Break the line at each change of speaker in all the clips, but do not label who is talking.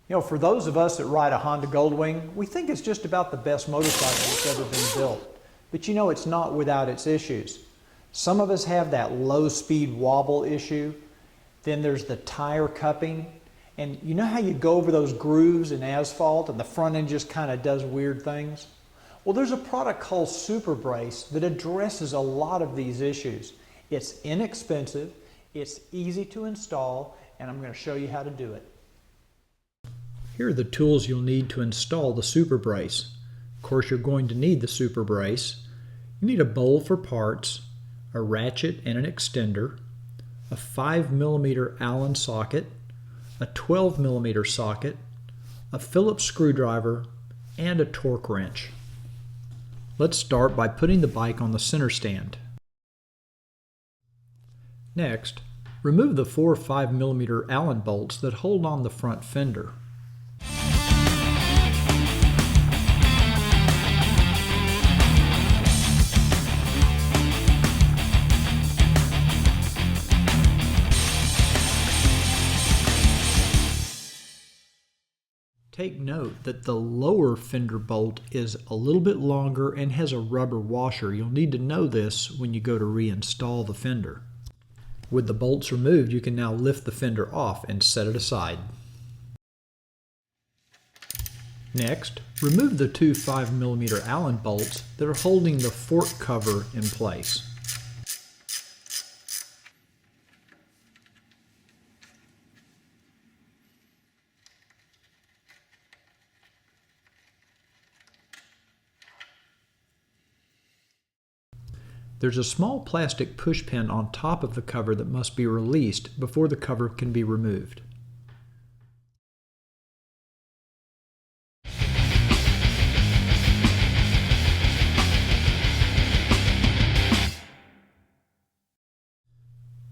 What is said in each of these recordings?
You know, for those of us that ride a Honda Goldwing, we think it's just about the best motorcycle that's ever been built. But you know, it's not without its issues. Some of us have that low speed wobble issue. Then there's the tire cupping. And you know how you go over those grooves in asphalt and the front end just kind of does weird things? Well, there's a product called SuperBrace that addresses a lot of these issues. It's inexpensive, it's easy to install, and I'm going to show you how to do it. Here are the tools you'll need to install the SuperBrace. Of course, you're going to need the SuperBrace. You need a bowl for parts, a ratchet and an extender, a 5mm Allen socket, a 12mm socket, a Phillips screwdriver, and a torque wrench. Let's start by putting the bike on the center stand. Next, remove the 4 5mm Allen bolts that hold on the front fender. Take note that the lower fender bolt is a little bit longer and has a rubber washer. You'll need to know this when you go to reinstall the fender. With the bolts removed, you can now lift the fender off and set it aside. Next, remove the 2 5mm Allen bolts that are holding the fork cover in place. There's a small plastic push pin on top of the cover that must be released before the cover can be removed.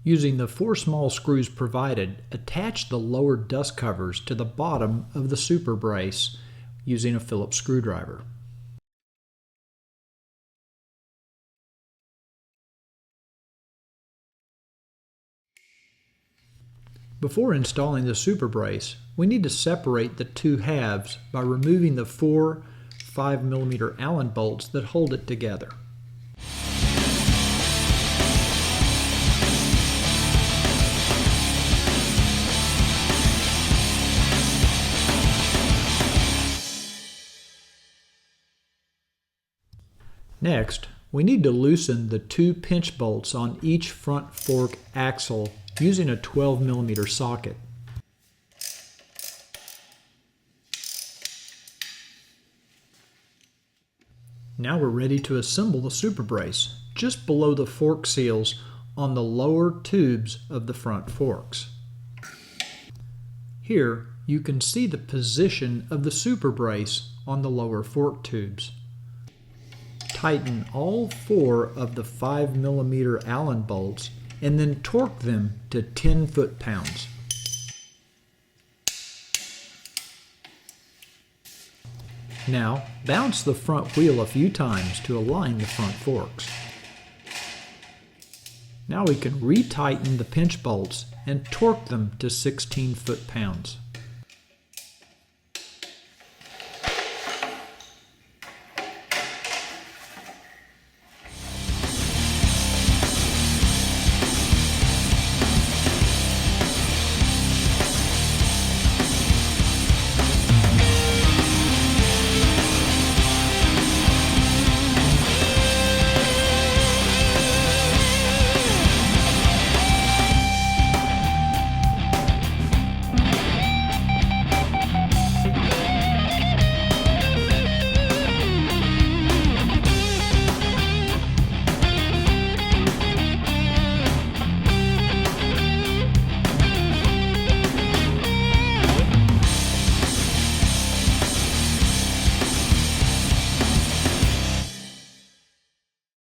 Using the 4 small screws provided, attach the lower dust covers to the bottom of the SuperBrace using a Phillips screwdriver. Before installing the SuperBrace, we need to separate the 2 halves by removing the 4 5mm Allen bolts that hold it together. Next, we need to loosen the 2 pinch bolts on each front fork axle using a 12mm socket. Now we're ready to assemble the SuperBrace just below the fork seals on the lower tubes of the front forks. Here you can see the position of the SuperBrace on the lower fork tubes. Tighten all 4 of the 5mm Allen bolts and then torque them to 10 foot-pounds. Now, bounce the front wheel a few times to align the front forks. Now we can retighten the pinch bolts and torque them to 16 foot-pounds.